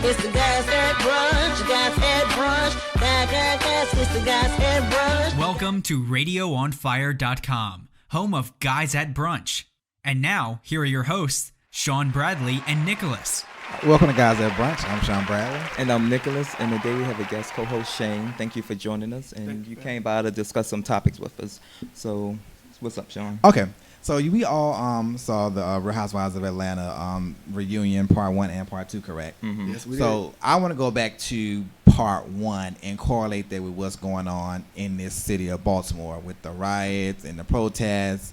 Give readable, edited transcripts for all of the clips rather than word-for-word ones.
It's the Guys At Brunch. Guys At Brunch. Guys. It's the Guys At Brunch. Welcome to RadioOnFire.com, home of Guys at Brunch. And now, here are your hosts, Sean Bradley and Nicholas. Welcome to Guys At Brunch. I'm Sean Bradley. And I'm Nicholas, and today we have a guest co-host, Shane. Thank you for joining us, and you came by to discuss some topics with us. So, what's up, Sean? Okay, so we all saw the Real Housewives of Atlanta reunion, part 1 and part 2, correct? Mm-hmm. Yes, we So, I want to go back to part 1 and correlate that with what's going on in this city of Baltimore with the riots and the protests,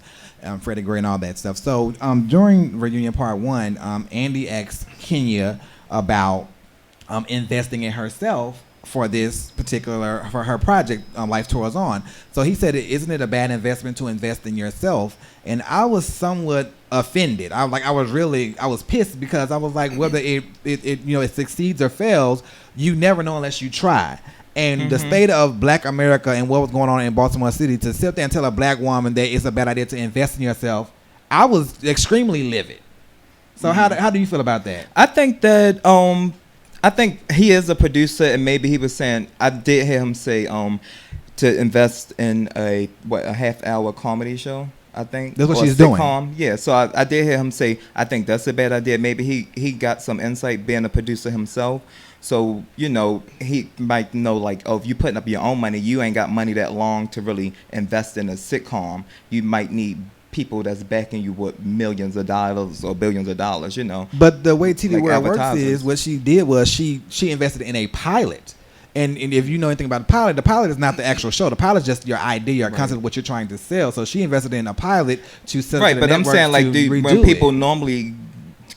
Freddie Gray and all that stuff. So, during reunion part 1, Andy asked Kenya about investing in herself for this particular, for her project, Life Tours On. So he said, isn't it a bad investment to invest in yourself? And I was somewhat offended. I was pissed because I was like, whether it succeeds or fails, you never know unless you try. And the state of Black America and what was going on in Baltimore City, to sit there and tell a Black woman that it's a bad idea to invest in yourself, I was extremely livid. So how do you feel about that? I think that I think he is a producer, and maybe he was saying, I did hear him say to invest in a half-hour comedy show. I think that's what she's doing. Yeah, so I did hear him say, I think that's a bad idea. Maybe he got some insight being a producer himself. So, he might know, like, oh, if you're putting up your own money, you ain't got money that long to really invest in a sitcom. You might need people that's backing you with millions of dollars or billions of dollars, But the way TV like World works is, what she did was she invested in a pilot. And if you know anything about the pilot is not the actual show. The pilot is just your idea, your concept, what you're trying to sell. So she invested in a pilot to sell. Right, but I'm saying, like, when people it. normally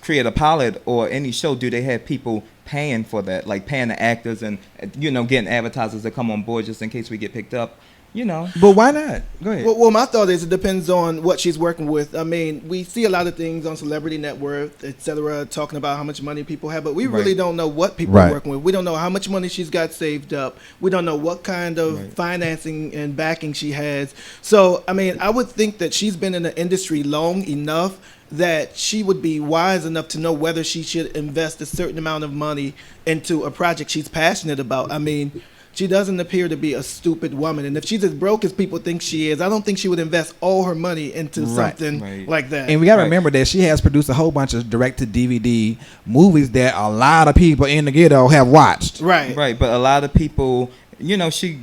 create a pilot or any show, do they have people paying for that, like paying the actors and getting advertisers to come on board just in case we get picked up? But why not? Go ahead. Well, my thought is it depends on what she's working with. I mean, we see a lot of things on Celebrity Net Worth, etc., talking about how much money people have, but we really don't know what people are working with. We don't know how much money she's got saved up. We don't know what kind of financing and backing she has. So, I mean, I would think that she's been in the industry long enough that she would be wise enough to know whether she should invest a certain amount of money into a project she's passionate about. I mean, she doesn't appear to be a stupid woman. And if she's as broke as people think she is, I don't think she would invest all her money into something like that. And we got to remember that she has produced a whole bunch of direct-to-DVD movies that a lot of people in the ghetto have watched. Right, but a lot of people, she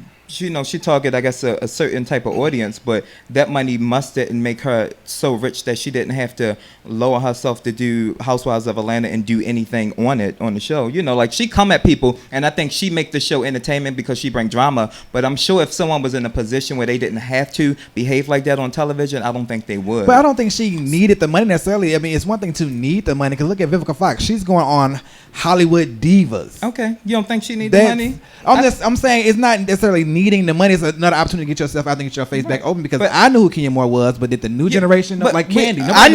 target, I guess, a certain type of audience, but that money must didn't make her so rich that she didn't have to lower herself to do Housewives of Atlanta and do anything on the show. Like, she come at people, and I think she make the show entertainment because she bring drama, but I'm sure if someone was in a position where they didn't have to behave like that on television, I don't think they would. But I don't think she needed the money necessarily. I mean, it's one thing to need the money, because look at Vivica Fox. She's going on Hollywood Divas. Okay, you don't think she needs the money? I'm saying it's not necessarily needing the money. It's another opportunity to get yourself out and get your face back open, because I knew who Kenya Moore was, but did the new generation know, like Candy? I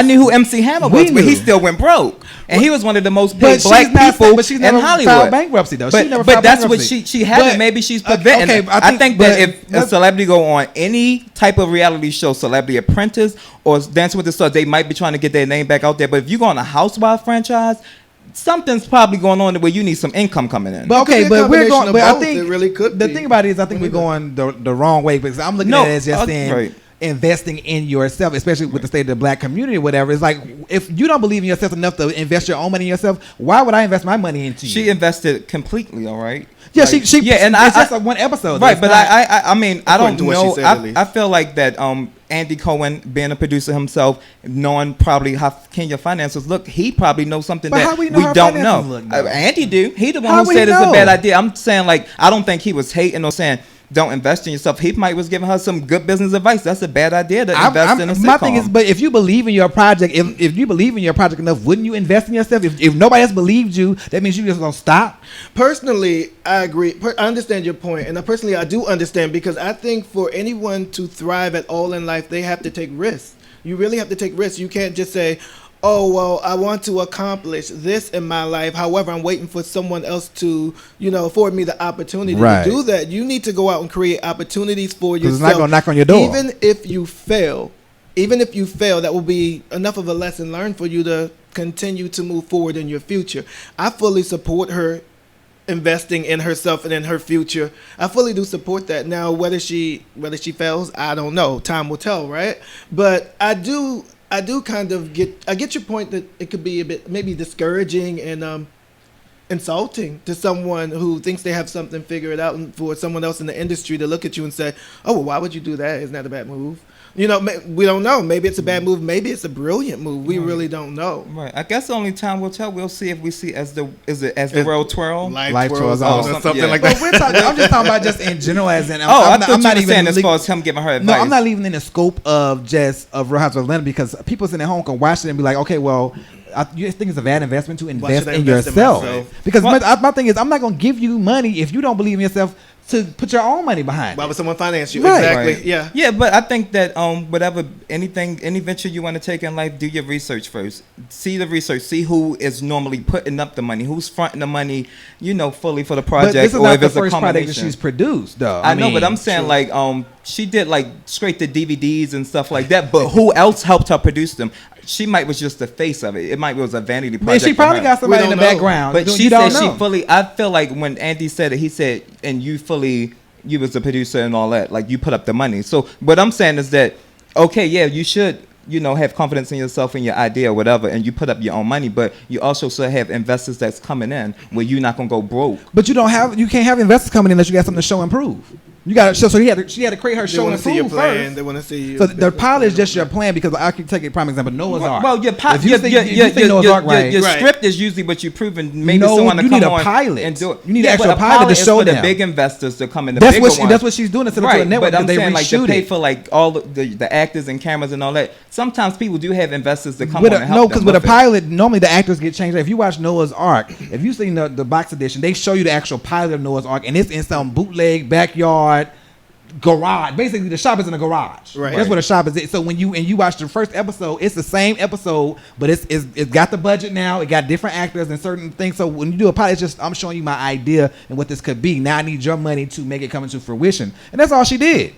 knew who MC Hammer was, but he still went broke, and he was one of the most paid Black people in Hollywood. Filed bankruptcy though. But that's what she had. Maybe she's preventing. Okay, I think that if a celebrity go on any type of reality show, Celebrity Apprentice or Dancing with the Stars, they might be trying to get their name back out there. But if you go on a Housewives franchise, something's probably going on where you need some income coming in. But okay, but we're going. But I think it really could. The thing about it is, I think we're going the wrong way, because I'm looking at it as just saying investing in yourself, especially with the state of the Black community or whatever. It's like, if you don't believe in yourself enough to invest your own money in yourself, why would I invest my money into you? She invested completely, all right. Yeah, like, she and it's just one episode, right? But I mean, I don't know. I feel like that. Andy Cohen, being a producer himself, knowing probably how Kenya finances look, he probably knows something that we don't know. Andy do. He the one who said it's a bad idea. I'm saying, like, I don't think he was hating or saying don't invest in yourself. He might was giving her some good business advice. That's a bad idea to invest in a sitcom. My thing is, but if you believe in your project, if you believe in your project enough, wouldn't you invest in yourself? If nobody else believed you, that means you just gonna stop. Personally, I agree. I understand your point, and personally, I do understand, because I think for anyone to thrive at all in life, they have to take risks. You really have to take risks. You can't just say, oh, well, I want to accomplish this in my life. However, I'm waiting for someone else to, afford me the opportunity to do that. You need to go out and create opportunities for yourself. It's not going to knock on your door. Even if you fail, even if you fail, that will be enough of a lesson learned for you to continue to move forward in your future. I fully support her investing in herself and in her future. I fully do support that. Now, whether she fails, I don't know. Time will tell, right? But I do kind of get your point that it could be a bit maybe discouraging and insulting to someone who thinks they have something figured out, and for someone else in the industry to look at you and say, "Oh, well, why would you do that? Isn't that a bad move?" You know, we don't know. Maybe it's a bad move. Maybe it's a brilliant move. We really don't know. Right. I guess only time will tell. We'll see if we see as the world twirl. Life twirls on or something yeah. like that. I'm just talking about just in general, as in. I'm not even saying as far as him giving her advice. No, I'm not leaving in the scope of Real Housewives of Atlanta, because people sitting at home can watch it and be like, okay, well, you think it's a bad investment to invest in yourself? Because my thing is, I'm not going to give you money if you don't believe in yourself to put your own money behind. Why would someone finance you? Right. Exactly. Right. Yeah. Yeah, but I think that any venture you want to take in life, do your research first. See the research. See who is normally putting up the money, who's fronting the money, fully for the project. But this is or not if the it's first a project that she's produced, though. I know, but I'm saying she did straight the DVDs and stuff like that. But who else helped her produce them? She might was just the face of it. It might was a vanity project. Man, she probably got somebody in the background. But she said she fully. I feel like when Andy said it, he said, "And you fully." You was the producer and all that, like you put up the money. So what I'm saying is that, okay, yeah, you should, have confidence in yourself and your idea or whatever, and you put up your own money, but you also should have investors that's coming in where you're not gonna go broke. But you can't have investors coming in unless you got something to show and prove. You got to show. So she had to create her show and prove first. They want to see you. So the pilot is just your plan, because I can take a prime example. Noah's Ark. Well, your script is usually what you're proving. Maybe someone to come on. You need a pilot and do it. You need an actual pilot to show them. The big investors to come in. That's what she's doing. Instead of a network, but I'm saying reshoot to pay for all the actors and cameras and all that. Sometimes people do have investors to come on and help them. No, because with a pilot, normally the actors get changed. If you watch Noah's Ark, if you've seen the box edition, they show you the actual pilot of Noah's Ark, and it's in some bootleg backyard garage. Basically, the shop is in a garage. Right. That's what a shop is. So when you watch the first episode, it's the same episode, but it's got the budget now. It got different actors and certain things. So when you do a pilot, it's just I'm showing you my idea and what this could be. Now I need your money to make it come into fruition, and that's all she did.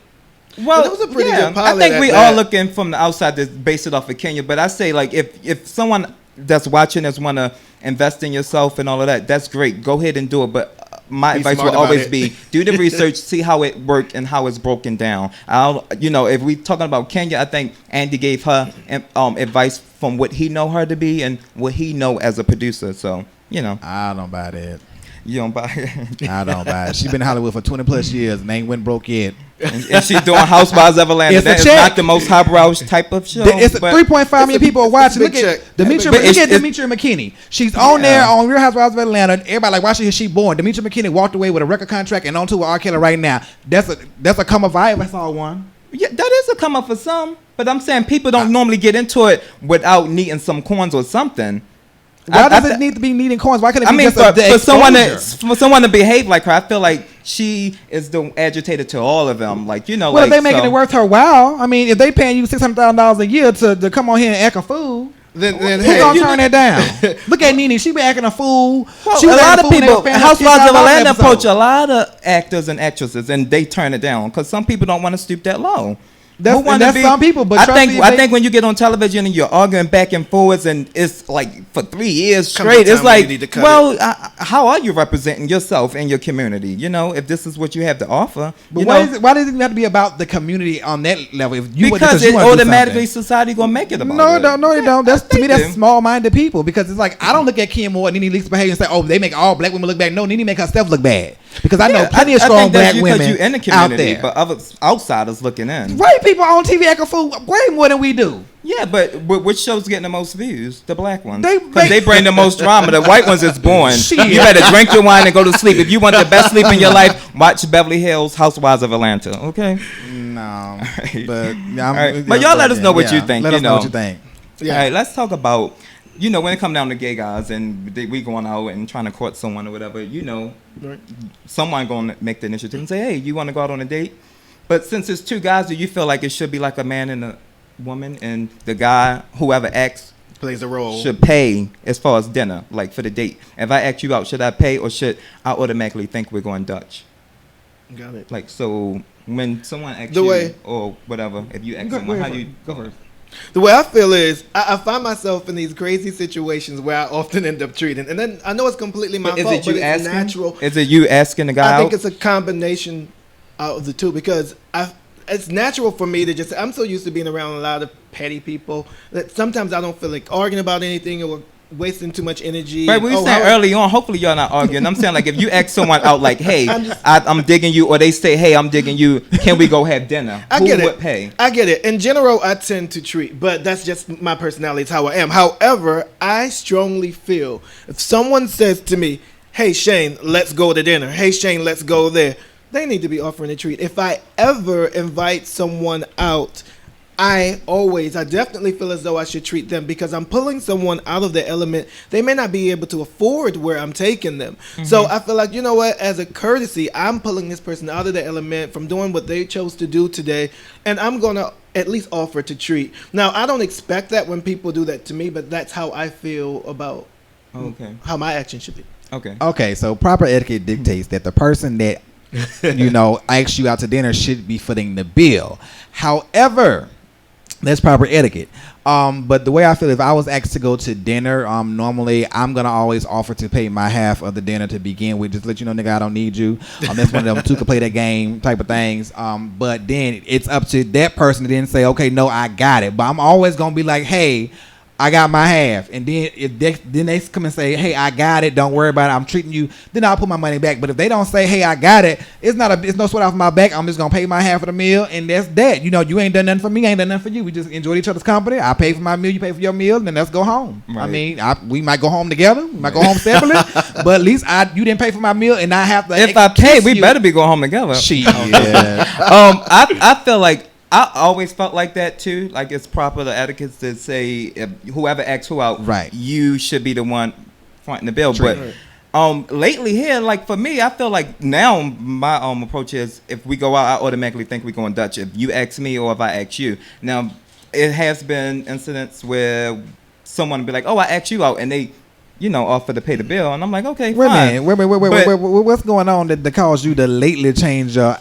Well, it was a pretty good pilot. I think we all looking from the outside to base it off of Kenya, but I say if someone that's watching us want to invest in yourself and all of that, that's great. Go ahead and do it, but my advice will always be do the research, see how it worked and how it's broken down. If we talking about Kenya, I think Andy gave her advice from what he know her to be and what he know as a producer. So I don't buy that. You don't buy it? I don't buy it. She's been in Hollywood for 20 plus years and ain't went broke yet. And she's doing Housewives of Atlanta. That is not the most highbrow type of show. It's 3.5 million people are watching. Look at Demetria McKinney. She's on there on Real Housewives of Atlanta. Everybody like, why is she born? Demetria McKinney walked away with a record contract and on tour with R. Kelly right now. That's a come of vibe. I saw one. Yeah, that is a come up for some. But I'm saying people don't normally get into it without needing some coins or something. Why does it need to be needing coins? Why couldn't it be just for someone to behave like her? I feel like she is the agitator to all of them. If they making it worth her while, I mean, if they paying you $600,000 a year to come on here and act a fool, then who's gonna turn that down? Look at Nene; she been acting a fool. Well, a lot of people, Housewives of Atlanta approach a lot of actors and actresses, and they turn it down because some people don't want to stoop that low. That's some people, but I think when you get on television and you're arguing back and forwards and it's like for 3 years straight, it's like, how are you representing yourself and your community? If this is what you have to offer. But why does it have to be about the community on that level? Because automatically society gonna make it about it. No, it don't. To me, that's small-minded people, because it's like I don't look at Kim Moore and Nene Leakes behavior and say, oh, they make all black women look bad. No, Nene make herself look bad, because I know plenty of strong black women in the community, out there, but other outsiders looking in. Right. People on TV act a fool way more than we do. Yeah, but which show's getting the most views? The black ones. Because they bring the most drama. The white ones is boring. You better drink your wine and go to sleep. If you want the best sleep in your life, watch Beverly Hills Housewives of Atlanta. Okay? No. But y'all let us know what you think. Let us know what you think. Yeah. All right, let's talk about, when it come down to gay guys and we going out and trying to court someone or whatever, someone going to make the initiative and say, hey, you want to go out on a date? But since it's two guys, do you feel like it should be like a man and a woman, and the guy, whoever acts, plays a role, should pay as far as dinner, like for the date? If I ask you out, should I pay, or should I automatically think we're going Dutch? Got it. So when someone asks you or whatever, if you ask someone, how do you go first? The way I feel is I find myself in these crazy situations where I often end up treating, and then I know it's completely my fault, but it's natural. Is it you asking the guy I think out? it's a combination of the two because it's natural for me to just. I'm so used to being around a lot of petty people that sometimes I don't feel like arguing about anything or wasting too much energy. Right, we were saying early on, hopefully y'all not arguing. I'm saying like if you ask someone out like, hey, I'm digging you, or they say, hey, I'm digging you, can we go have dinner? Who would pay? I get it. In general, I tend to treat, but that's just my personality. It's how I am. However, I strongly feel if someone says to me, hey, Shane, let's go to dinner. Hey, Shane, let's go there. They need to be offering a treat. If I ever invite someone out, I definitely feel as though I should treat them because I'm pulling someone out of the element. They may not be able to afford where I'm taking them. Mm-hmm. So I feel like, you know what, as a courtesy, I'm pulling this person out of the element from doing what they chose to do today, and I'm going to at least offer to treat. Now, I don't expect that when people do that to me, but that's how I feel about how my action should be. Okay, so proper etiquette dictates that the person that, asks you out to dinner should be footing the bill. However, that's proper etiquette. But the way I feel, if I was asked to go to dinner, normally I'm gonna always offer to pay my half of the dinner to begin with. Just let you know, nigga, I don't need you. That's one of them two can play that game type of things. But then it's up to that person to then say, okay, no, I got it. But I'm always gonna be like, hey, I got my half, and then then they come and say, hey, I got it, don't worry about it, I'm treating you, then I'll put my money back. But if they don't say, hey, I got it, it's no sweat off my back. I'm just gonna pay my half of the meal, and that's that. You ain't done nothing for me, I ain't done nothing for you. We just enjoyed each other's company. I pay for my meal, you pay for your meal, and then let's go home. Right. I mean, we might go home together, we might go home separately, but at least you didn't pay for my meal, and I have to. If I pay, we better be going home together. Shit. I feel like I always felt like that too. Like it's proper the etiquette to say if whoever asks who out, right, you should be the one fronting the bill. True. But lately here, like for me, I feel like now my approach is if we go out, I automatically think we're going Dutch. If you ask me or if I ask you. Now, it has been incidents where someone be like, "Oh, I asked you out," and they, offer to pay the bill, and I'm like, "Okay, fine." Wait, what's going on that caused you to lately change your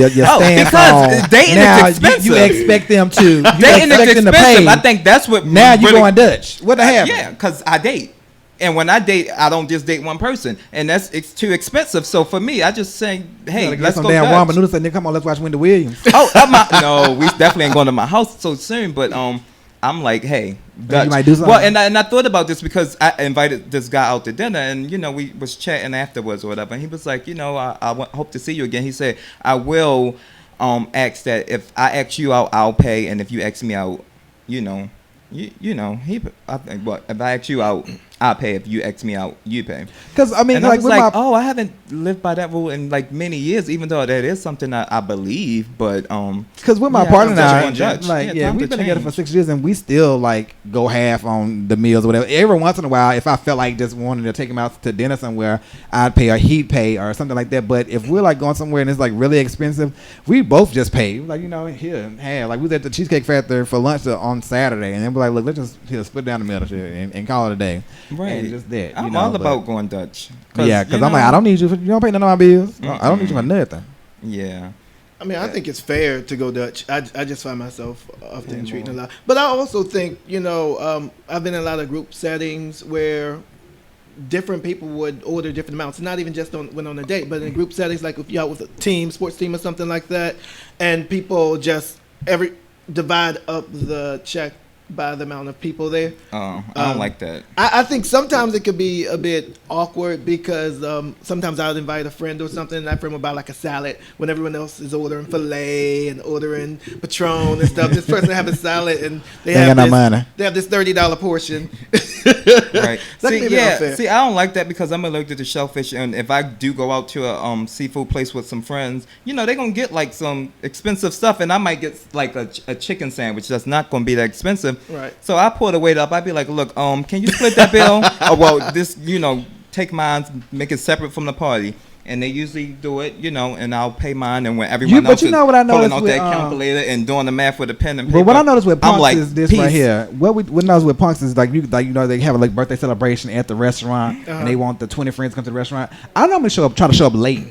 stance because dating is expensive. You expect them to. Dating is expensive. I think that's what. Now you going Dutch. What the hell? Yeah, because I date, and when I date, I don't just date one person, and it's too expensive. So for me, I just say, hey, let's go damn Dutch. ramen noodles and then come on, let's watch Wendy Williams. No, we definitely ain't going to my house so soon. But I'm like, hey, Dutch. You might do something. Well, and I thought about this because I invited this guy out to dinner, and we was chatting afterwards or whatever. And he was like, I hope to see you again. He said, I will ask that if I ask you out, I'll pay, and if you ask me out, I think if I ask you out, I'll pay. If you ask me out, you pay. Because I mean, and I was like, I haven't lived by that rule in like many years, even though that is something I believe. But because with my partner and I, we've been together for 6 years, and we still like go half on the meals or whatever. Every once in a while, if I felt like just wanting to take him out to dinner somewhere, I'd pay or he'd pay or something like that. But if we're like going somewhere and it's like really expensive, we both just pay. Like here, like we was at the Cheesecake Factory for lunch on Saturday, and then we're like, look, let's just split down the middle and call it a day. Right. And just that. I'm all about going Dutch. Because I'm like, I don't need you. You don't pay none of my bills. I don't need you for nothing. Yeah. I mean, I think it's fair to go Dutch. I just find myself often treating a lot. But I also think, I've been in a lot of group settings where different people would order different amounts. Not even just when on a date, but in group settings, like if you're out with a sports team or something like that, and people just divide up the check by the amount of people there. I don't like that. I think sometimes it could be a bit awkward because sometimes I would invite a friend or something, and that friend would buy like a salad when everyone else is ordering filet and ordering Patron and stuff. This person have a salad and they have this $30 portion. Right. See, I don't like that because I'm allergic to shellfish, and if I do go out to a seafood place with some friends, they're gonna get like some expensive stuff, and I might get like a chicken sandwich that's not gonna be that expensive. Right. So I pour the weight up. I'd be like, look, can you split that bill? This, take mine, make it separate from the party. And they usually do it, and I'll pay mine. And when everyone else is pulling out that calculator and doing the math with a pen and paper. But what I noticed with punks is this right here. What notice with punks is like they have a birthday celebration at the restaurant and they want the 20 friends to come to the restaurant. I normally try to show up late.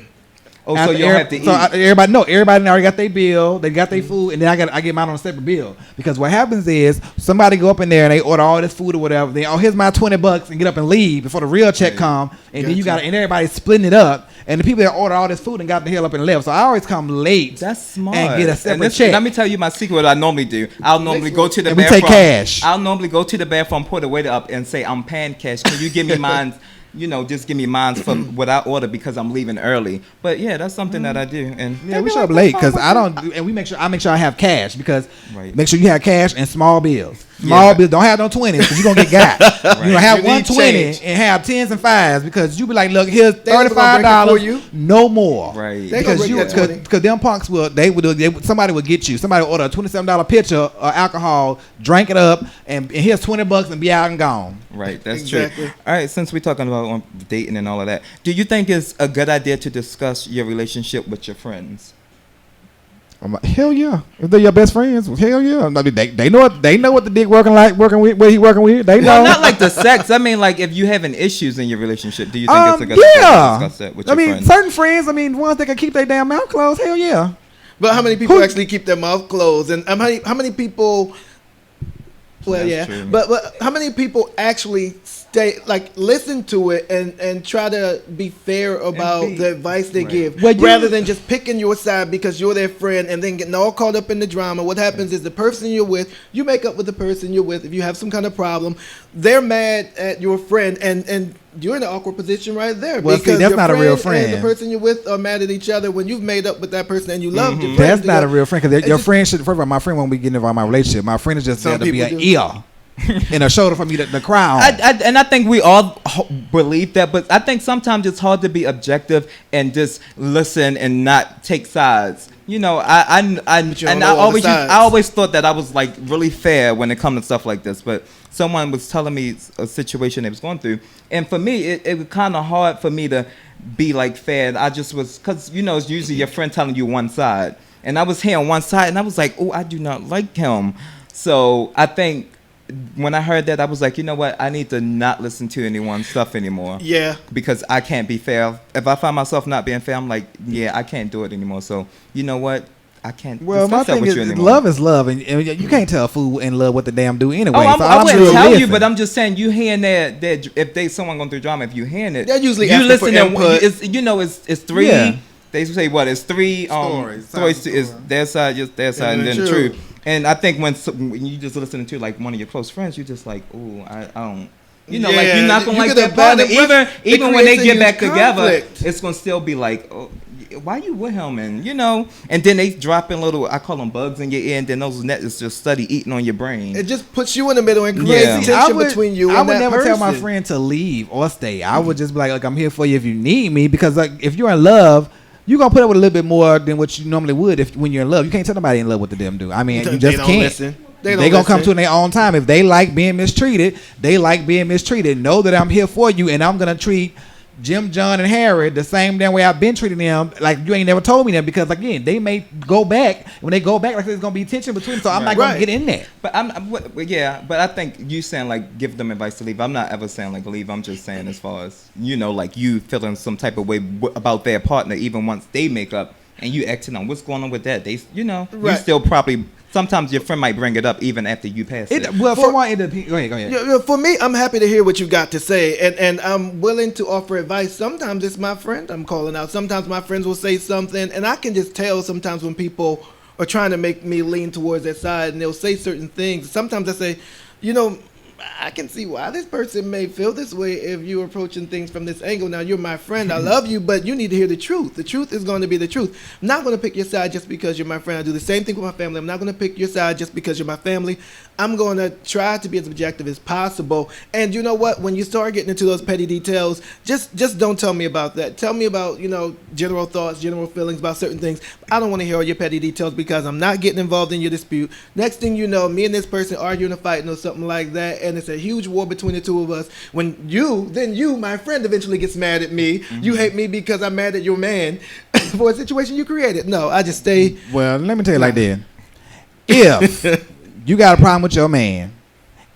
Oh, so you don't have to eat. So everybody already got their bill. They got their food, and then I get mine on a separate bill. Because what happens is somebody go up in there and they order all this food or whatever. They here's my $20 and get up and leave before the real check come, and then you got and everybody's splitting it up. And the people that order all this food and got the hell up and left. So I always come late. That's smart. And get a separate check. Let me tell you my secret. What I normally do. I'll normally go to the and bathroom. we take cash. I'll normally go to the bathroom, pull the waiter up, and say, "I'm paying cash. Can you give me mine?" Just give me mine from what I order because I'm leaving early. But yeah, that's something that I do. And yeah, we show up late because I don't do, and we make sure I have cash because make sure you have cash and small bills. Small bills, don't have no 20s because you're gonna get got. You know, have 120 and have 10s and 5s because you be like, look, here's $35, no more. Right. Because them punks somebody will get you. Somebody will order a $27 pitcher of alcohol, drink it up, and here's $20 and be out and gone. Right, that's true. All right, since we're talking about dating and all of that, do you think it's a good idea to discuss your relationship with your friends? I'm like, hell yeah! If they're your best friends, hell yeah! I mean, they know what the dick working with, what he working with. They know. No, not like the sex. I mean, like if you having issues in your relationship, do you think it's a good idea to discuss that with your friends? Certain friends. I mean, ones that can keep their damn mouth closed. Hell yeah! But how many people actually keep their mouth closed? And how many people? Well, that's true. But how many people actually listen to it and try to be fair about the advice they give, rather than just picking your side because you're their friend and then getting all caught up in the drama? What happens is the person you're with, you make up with the person you're with. If you have some kind of problem, they're mad at your friend and you're in an awkward position right there. Well, because that's not a real friend. And the person you're with are mad at each other when you've made up with that person and you love your friend. That's not a real friend because your friend should. First of all, my friend won't be getting involved in my relationship. My friend is just there to be an ear and a shoulder for me to cry on. And I think we all believe that, but I think sometimes it's hard to be objective and just listen and not take sides. I always thought that I was like really fair when it comes to stuff like this, but someone was telling me a situation they was going through, and for me it was kind of hard for me to be like fair. I just was, because it's usually your friend telling you one side, and I was hearing one side and I was like, oh, I do not like him. So I think when I heard that, I was like, you know what? I need to not listen to anyone's stuff anymore. Yeah. Because I can't be fair. If I find myself not being fair, I'm like, yeah, I can't do it anymore. So you know what? I can't. Well, my thing is, love is love, and you can't tell a fool in love what the damn do anyway. Oh, I wouldn't tell you, but I'm just saying, you hearing that if someone going through drama, if you hearing it, they're usually asking for input. It's three. Yeah. They say what? It's three stories. Is their side, just their side, and then the truth. And I think when you just listening to like one of your close friends, you just like, oh, I don't. Like you're not gonna like that partner. Even when they get back together, it's gonna still be like, oh, why you with him? And and then they drop in little, I call them bugs in your ear, and then those nets just study eating on your brain. It just puts you in the middle and creates tension between you and that person. I would never tell my friend to leave or stay. I would just be like, I'm here for you if you need me, because like if you're in love, you're gonna put up with a little bit more than what you normally would when you're in love. You can't tell nobody in love what to them do. I mean, you just can't. Listen. They gonna come to in their own time. If they like being mistreated, they like being mistreated. Know that I'm here for you, and I'm gonna treat Jim, John, and Harry the same damn way I've been treating them. Like you ain't never told me that, because again, they may go back. When they go back, like there's gonna be tension between them, so I'm not gonna get in there. But but I think you saying like give them advice to leave. I'm not ever saying like leave. I'm just saying as far as like you feeling some type of way about their partner, even once they make up, and you acting on what's going on with that. They you still probably. Sometimes your friend might bring it up even after you pass it. Well, go ahead. For me, I'm happy to hear what you got to say, and I'm willing to offer advice. Sometimes it's my friend I'm calling out. Sometimes my friends will say something, and I can just tell sometimes when people are trying to make me lean towards their side, and they'll say certain things. Sometimes I say, I can see why this person may feel this way if you're approaching things from this angle. Now, you're my friend. I love you, but you need to hear the truth. The truth is going to be the truth. I'm not going to pick your side just because you're my friend. I do the same thing with my family. I'm not going to pick your side just because you're my family. I'm going to try to be as objective as possible. And you know what? When you start getting into those petty details, just don't tell me about that. Tell me about, general thoughts, general feelings about certain things. I don't want to hear all your petty details because I'm not getting involved in your dispute. Next thing you know, me and this person arguing or fighting or something like that, and it's a huge war between the two of us. When you, my friend, eventually gets mad at me. Mm-hmm. You hate me because I'm mad at your man for a situation you created. No, I just stay. Well, let me tell you like that. If you got a problem with your man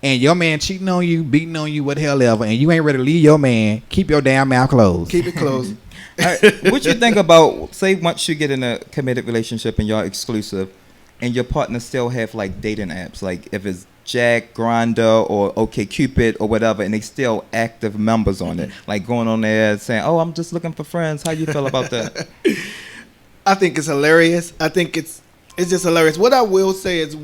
and your man cheating on you, beating on you, what the hell ever, and you ain't ready to leave your man, keep your damn mouth closed. Keep it closed. All right, what you think about, say, once you get in a committed relationship and y'all exclusive, and your partner still have like dating apps, like if it's Jack, Grindr, or OkCupid or whatever, and they still active members on it, like going on there saying, "Oh, I'm just looking for friends." How you feel about that? I think it's hilarious. I think it's just hilarious. What I will say is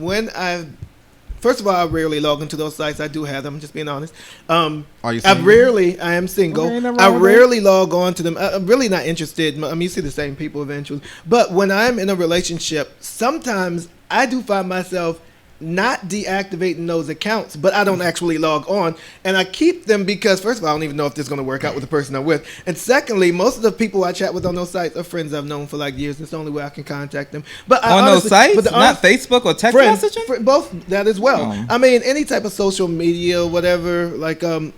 first of all, I rarely log into those sites. I do have them, just being honest. Are you single? I am single. Okay, I rarely log on to them. I'm really not interested. I mean, you see the same people eventually. But when I'm in a relationship, sometimes I do find myself not deactivating those accounts, but I don't actually log on, and I keep them because, first of all, I don't even know if this is going to work out with the person I'm with, and secondly, most of the people I chat with on those sites are friends I've known for like years. It's the only way I can contact them. But on those sites, not Facebook or text messaging, both that as well. I mean, any type of social media, whatever. Like I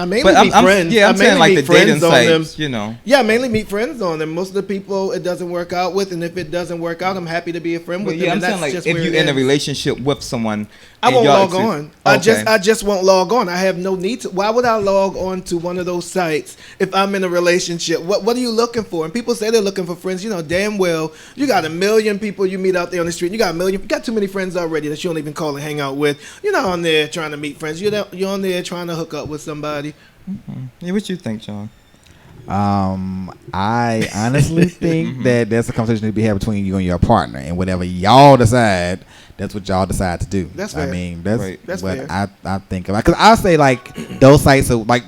mainly meet friends. Yeah, I'm saying like the dating sites, Yeah, I mainly meet friends on them. Most of the people it doesn't work out with, and if it doesn't work out, I'm happy to be a friend with them. Yeah, I'm and saying like if you're in a relationship with someone, I won't log on. Okay. I just won't log on. I have no need to. Why would I log on to one of those sites if I'm in a relationship? What are you looking for? And people say they're looking for friends. You know damn well you got 1 million people you meet out there on the street. You got too many friends already that you don't even call and hang out with. You're not on there trying to meet friends. You're on there trying to hook up with somebody. Mm-hmm. Yeah, what you think, John? I honestly think that that's a conversation to be had between you and your partner, and whatever y'all decide, that's what y'all decide to do. That's fair. I mean, that's right. what fair. I think about. Because I say like those sites are like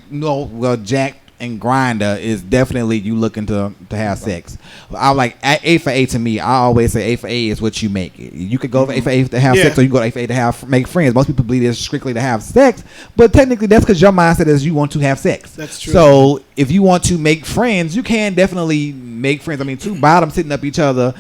Jack and Grindr is definitely you looking to have sex. I like A for A to me. I always say A for A is what you make it. You could go A for A to have sex, or you go A for A to make friends. Most people believe it's strictly to have sex, but technically that's because your mindset is you want to have sex. That's true. So if you want to make friends, you can definitely make friends. I mean, two bottoms sitting up each other,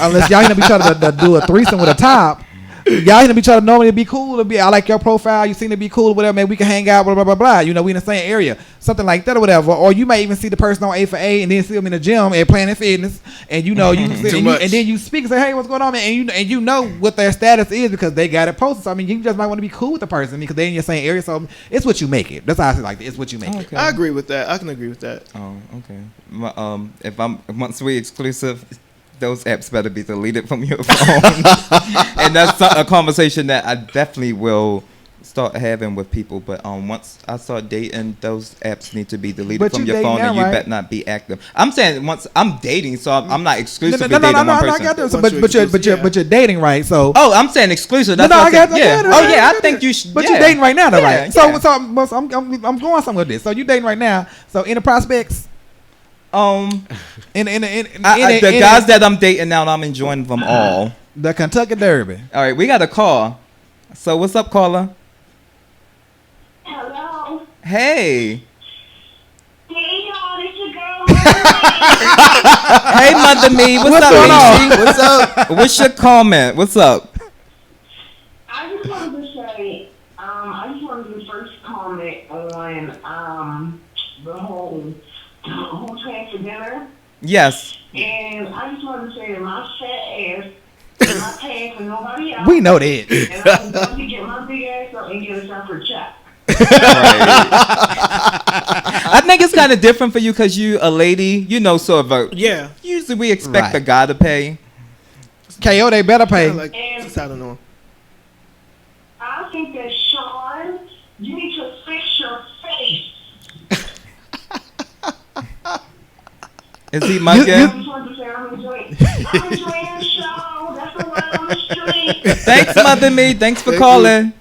unless y'all end up each other to do a threesome with a top. Y'all end up each other normally to be cool. I like your profile. You seem to be cool. Whatever, man. We can hang out. Blah blah blah blah. We in the same area. Something like that or whatever. Or you might even see the person on A for A and then see them in the gym at Planet Fitness, and you then you speak and say, "Hey, what's going on, man?" And you know what their status is because they got it posted. So I mean, you just might want to be cool with the person because they're in your same area. So it's what you make it. That's how I say like it's what you make it. I agree with that. I can agree with that. Oh, okay. Once we exclusive, those apps better be deleted from your phone. And that's a conversation that I definitely will start having with people. But once I start dating, those apps need to be deleted from your phone, and you better not be active. I'm saying once I'm dating, so I'm not exclusively dating one person. I got this, but you're dating, right? So I'm saying exclusive. That's I get it. I think you should. But you're dating right now, though, right? Yeah. So I'm going somewhere with this. So you dating right now. So in the prospects. The guys that I'm dating now, I'm enjoying them all. The Kentucky Derby. All right, we got a call. So what's up, caller? Hello. Hey. Hey, y'all, this your girl. Hey, Mother Me. What's up, going on? Michi? What's up? What's your comment? What's up? I just wanted to say, I just wanted to first comment on the whole who came for dinner. Yes. And I just wanted to say that my fat ass is not paying for nobody else. We know that. And I'm going to get my big ass up and get a separate check. I think it's kind of different for you because you a lady, sort of usually we expect the guy to pay. KO, they better pay. I don't know. I think that Sean, you need to fix your face. Is he mugging? I just wanted to say I'm enjoying the show. That's the word on the street. Thanks, Mother Me. Thanks for calling.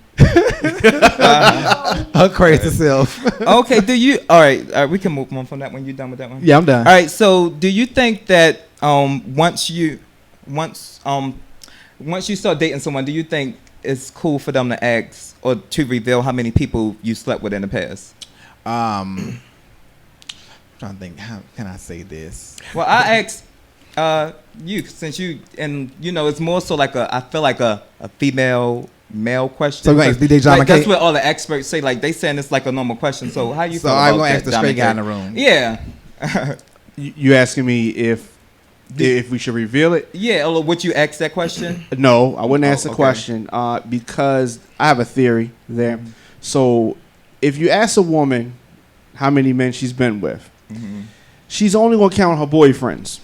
Her crazy self. Okay, all right, we can move on from that one. You done with that one? Yeah, I'm done. All right, so do you think that once you start dating someone, do you think it's cool for them to ask or to reveal how many people you slept with in the past? Trying to think, how can I say this? Well, I asked you since you, and it's more so like I feel like a female male question. So like DJ John, that's what all the experts say. Like they saying it's like a normal question. So how you? So feel I'm about gonna that, ask the straight guy in the room. Yeah. You asking me if if we should reveal it. Yeah, would you ask that question? No, I wouldn't ask the okay. question because I have a theory there. Mm-hmm. So if you ask a woman how many men she's been with, she's only going to count her boyfriends.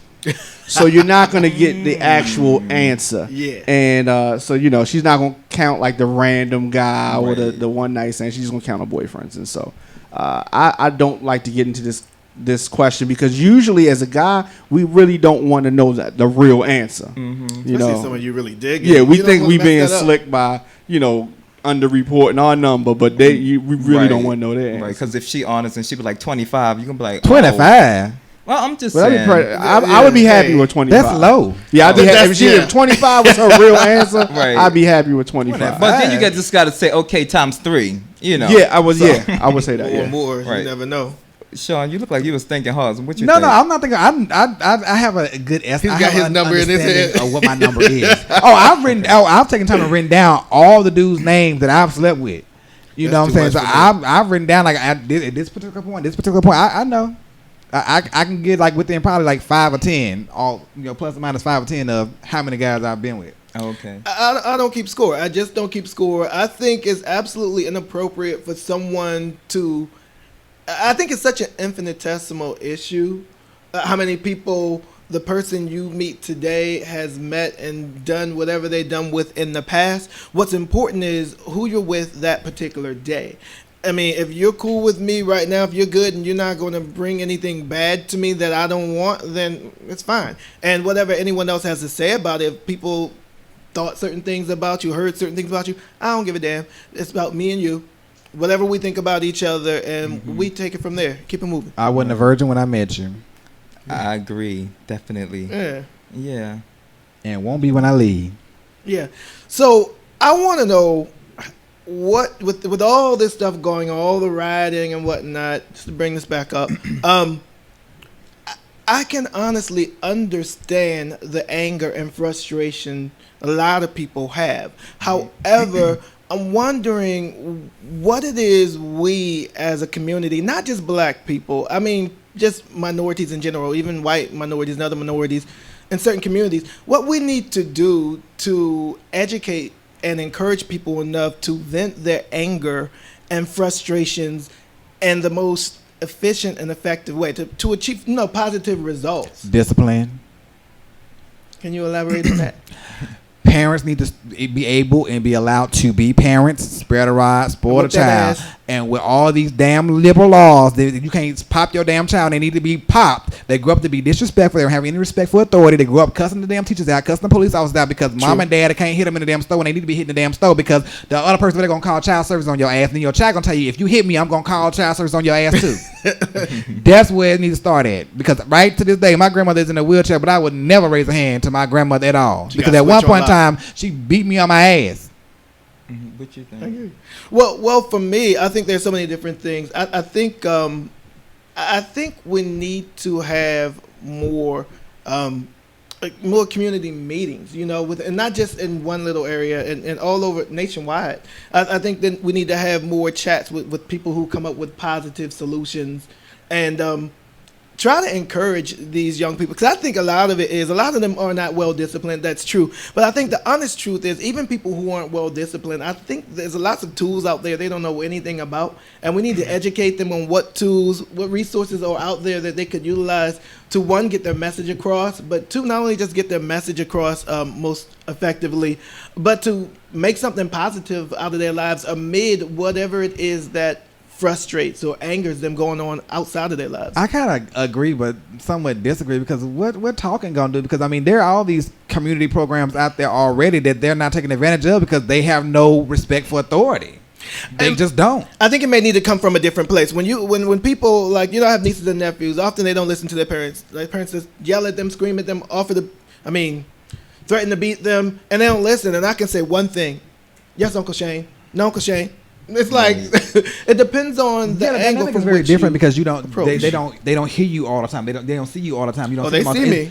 So you're not going to get the actual answer. Yeah. And so, she's not going to count like the random guy or the one night stand. She's just going to count her boyfriends. And so I don't like to get into this question because usually as a guy, we really don't want to know the real answer. Especially someone you really dig. Yeah, we think we being slick by, under reporting our number, but we really don't want to know that. Right, because if she honest and she be like 25, you can be like 25. Well, I'm just saying. I would be happy with 25. That's low. Yeah, I'd be happy. If 25 was her real answer, right. I'd be happy with 25. But then you just got to say, okay, times 3. Yeah, I would say that. Or more. Right. You never know. Sean, you look like you was thinking hard. What you think? No, I'm not thinking. I have a good estimate. He's got his number in his head of what my number is. I've taken time to write down all the dudes' names that I've slept with. You know what I'm saying? So I've written down like at this particular point. I know. I can get like within probably like 5 or 10, all plus or minus 5 or 10 of how many guys I've been with. Okay. I don't keep score. I just don't keep score. I think it's absolutely inappropriate for someone to. I think it's such an infinitesimal issue. How many people the person you meet today has met and done whatever they've done with in the past. What's important is who you're with that particular day. I mean, if you're cool with me right now, if you're good and you're not going to bring anything bad to me that I don't want, then it's fine. And whatever anyone else has to say about it, if people thought certain things about you, heard certain things about you, I don't give a damn. It's about me and you. Whatever we think about each other, and we take it from there. Keep it moving. I wasn't a virgin when I met you. I agree, definitely. Yeah. And won't be when I leave. Yeah. So I want to know what with all this stuff going on, all the rioting and whatnot. Just to bring this back up, I can honestly understand the anger and frustration a lot of people have. However, I'm wondering what it is we as a community, not just black people, I mean just minorities in general, even white minorities and other minorities in certain communities, what we need to do to educate and encourage people enough to vent their anger and frustrations in the most efficient and effective way to achieve positive results. Discipline. Can you elaborate on that? Parents need to be able and be allowed to be parents, spread a rod, spoil a child. And with all these damn liberal laws, you can't pop your damn child. They need to be popped. They grow up to be disrespectful. They don't have any respect for authority. They grow up cussing the damn teachers out, cussing the police officers out because mom and dad can't hit them in the damn store when they need to be hitting the damn store because the other person they're going to call child service on your ass. And then your child going to tell you, if you hit me, I'm going to call child service on your ass too. That's where it needs to start at. Because right to this day, my grandmother is in a wheelchair, but I would never raise a hand to my grandmother at all. Because at one point in time, she beat me on my ass. What you think? Well, for me, I think there's so many different things. I think we need to have more community meetings, and not just in one little area and all over nationwide. I think that we need to have more chats with people who come up with positive solutions and try to encourage these young people, because I think a lot of them are not well disciplined. That's true, but I think the honest truth is even people who aren't well disciplined, I think there's lots of tools out there they don't know anything about, and we need to educate them on what tools, what resources are out there that they could utilize to, one, get their message across, but two, not only just get their message across most effectively, but to make something positive out of their lives amid whatever it is that frustrates or angers them going on outside of their lives. I kind of agree, but somewhat disagree, because what talking gonna do? Because I mean, there are all these community programs out there already that they're not taking advantage of because they have no respect for authority. They just don't. I think it may need to come from a different place. When people I have nieces and nephews, often they don't listen to their parents. Their parents just yell at them, scream at them, threaten to beat them, and they don't listen. And I can say one thing: yes, Uncle Shane. No, Uncle Shane. It's like it depends on the angle from it's very which different you because you don't approach. they don't hear you all the time. They don't see you all the time. You don't. They see me.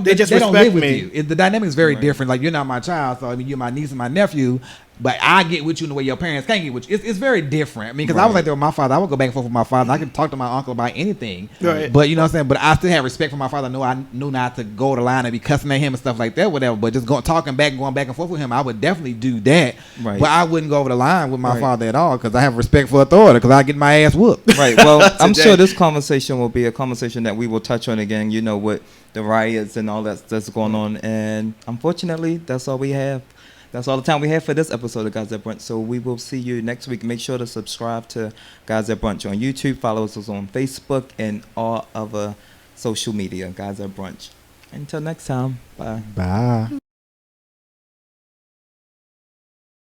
They just don't respect live with me. you. The dynamic is very different. Like, you're not my child, so I mean, you're my niece and my nephew. But I get with you in the way your parents can't get with you. It's very different. I mean, because I was like that with my father. I would go back and forth with my father. I could talk to my uncle about anything. Right. But you know what I'm saying? But I still have respect for my father. I knew not to go the line and be cussing at him and stuff like that, whatever. But just going back and forth with him, I would definitely do that. Right. But I wouldn't go over the line with my father at all because I have respect for authority because I get my ass whooped. Right. Well, I'm sure this conversation will be a conversation that we will touch on again, you know, with the riots and all that's going on. And unfortunately, that's all we have. That's all the time we have for this episode of Guys at Brunch. So we will see you next week. Make sure to subscribe to Guys at Brunch on YouTube. Follow us on Facebook and all other social media. Guys at Brunch. Until next time. Bye. Bye.